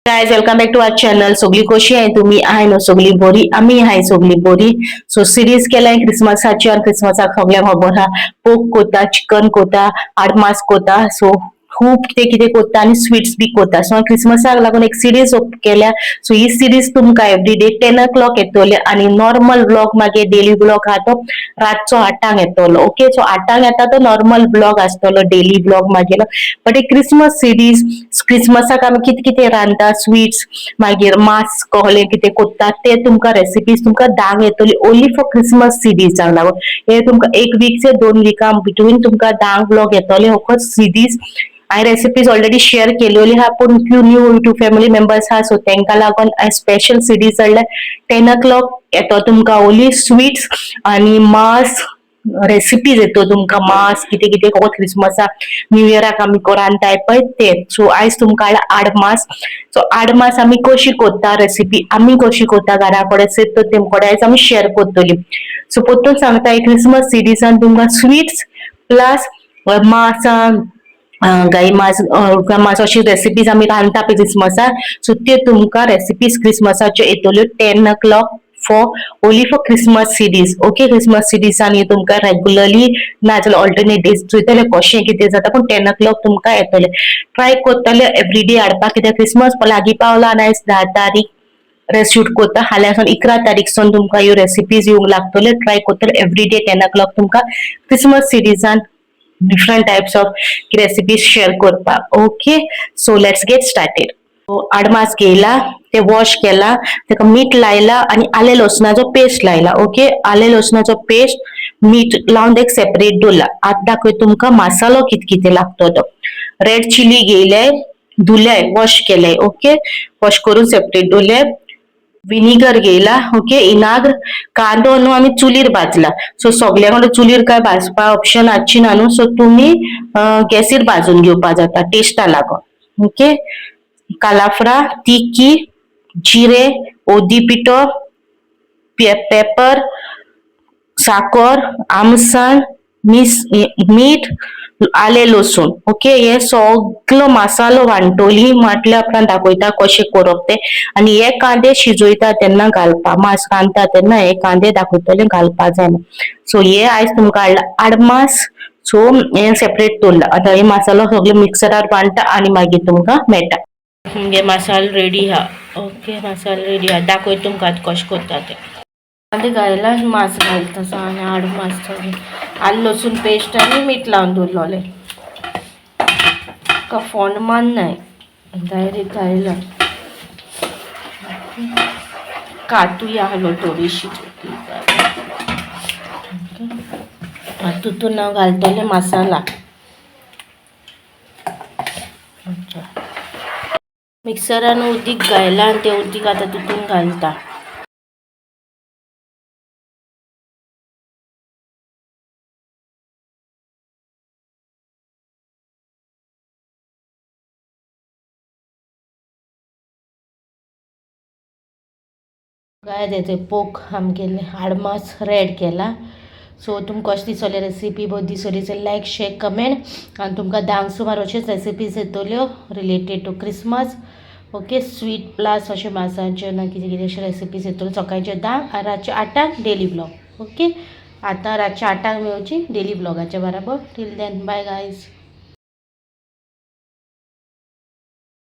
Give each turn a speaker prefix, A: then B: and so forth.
A: Guys welcome back to our channel. सोगली कशी आहे तुम्ही? आहे ना सोगली बोरी? आम्ही आहे सोगली बोरी. सो सिरीज केलाय क्रिसमसाची आणि क्रिसमसाक सगळ्यांक खबर आहा पोक कोता, चिकन कोता, आडमास कोता. सो खूप कितें कितें कोता आणि स्वीट्स बी कोता. सो क्रिसमसाक लागून एक सिरीज केल्या. सो ही सिरीज तुमकां एवरीडे 10 o'clock येतले आणि नॉर्मल ब्लॉग मागे डेली ब्लॉग हा तो रातचो 8 येतलो. ओके, सो 8 येता तो नॉर्मल ब्लॉग आसतलो डेली ब्लॉग मागेलो. बट एक क्रिसमस सिरीज क्रिसमसाक आमी कितें कितें रांदता स्वीट्स मागीर मास कहले कितें कोत्ता ते तुमकां रेसिपीज तुमकां दांग येतली ओन्ली फॉर क्रिसमस सिरीजाक लागून. हे तुमकां 1 वीक से 2 वीकां बिटवीन तुमकां दांग ब्लॉग येतले होच सिरीज. हांवें रेसिपीज ऑलरेडी शेअर केलेली हा पूण few new YouTube family members हा सो तांकां लागून स्पेशल सिरीज हाडल्या 10 o'clock येतो तुमकां ओन्ली स्वीट्स आणि मास रेसिपीज येतो तुमकां मास कितें कितें हो क्रिसमसाक न्यू इयराक आमी रांदताय पळय ते. सो आयज तुमकां हाडला आडमास. सो आडमास आमी कशी कोत्ता रेसिपी आमी कशी कोत्ता घरा कडेन तो तेमकडे आयज आमी शेअर कोत्तली. सो पोत्तून सांगता क्रिसमस सिरीजान तुमकां स्वीट्स प्लस मांसां गाई मांस अशी रेसिपीज आमी रांदता पळय क्रिसमसाक. सो ते तुमकां रेसिपीज क्रिसमसाच्यो येतल्यो 10 o'clock only for Christmas series. Okay, Christmas सिरीजान हे तुमकां रेग्युलरली नाजाल्यार ऑल्टरनेट डेज चोयतले कशें कितें जाता पूण 10 o'clock तुमकां येतले. ट्राय कोत्तले एवरीडे हाडपाक कित्याक क्रिसमस लागीं पावला आनी आयज 10 तारीख शूट कोत्ता फाल्यांसून 11 तारीख सून तुमकां ह्यो रेसिपीज येवंक लागतल्यो. ट्राय कोत्तले एवरीडे 10 o'clock तुमकां क्रिसमस सिरीजान different types of recipes share करपाक. Okay, so let's get started. आडमास घेयला, ते वॉश केला, ताका मीठ लायला आणि आले लसणाचो पेस्ट लायला. ओके, आले लसणाचो पेस्ट मीठ लावन एक सेपरेट दवरला. आतां दाखय तुमकां मसालो कितें कितें लागतो तो. रेड चिली घेयले, धुले, वॉश केले. ओके, वॉश करून सेपरेट दवरले. विनिगर घेयला. ओके, इनाग्र कांदो न्हू आमी चुलीर भाजला. सो सगळ्यांकडे चुलीर काय भाजपा ऑप्शन आसची ना न्हू. सो तुमी गॅसीर भाजून घेवपा जाता टेस्टा लागून. ओके, कालाफ्रा, तिकी, जिरे, ओदी पिठो, पेपर, साकर, आमसाण, मीठ, आले लसूण. ओके, हे सगळो मसालो वांटोली म्हटल्यार आपणाक दाखयता कशें करप ते. आणि हे कांदे शिजयता तेन्ना घालपा मास रांदता तेन्ना हे कांदे दाखयतले घालपा जाय. सो हे आयज तुमकां हाडला आडमास. सो हे सेपरेट दवरला. आतां हे मसालो सगळो मिक्सरार वांटा आणि मागीर तुमकां मेळटा. हे मसालो रेडी हा. ओके, मसालो रेडी हा. दाखय तुमकां कशें करता ते. कांदे घायला मास घालता आणि आडमास आलं लसूण पेस्ट आणि मीठ लावून दवरलेले. का फोंडमान नाही डायरेक्ट घायला. कातूया हलो थोडीशी तितून हांव घालतलें मसाला. मिक्सरान उदीक घायला आणि ते उदीक आतां तितून घालता. काय देते पोक आमगेले आडमास रेड केला. सो तुमकां कशें दिसली रेसिपी बरी दिसली जाल्यार लायक शेअर कमेंट आनी तुमकां धांक सुमार अशेंच रेसिपीज येतल्यो related to Christmas. Okay, sweet plus अशें मांसाच्यो ना कितें कितें अशें रेसिपीज येतल्यो सकाळचे 10 आनी रातचे 8 डेली ब्लॉग. ओके, आतां रातचे 8 मेळची डेली ब्लॉगाच्या बराबर. Till then bye guys.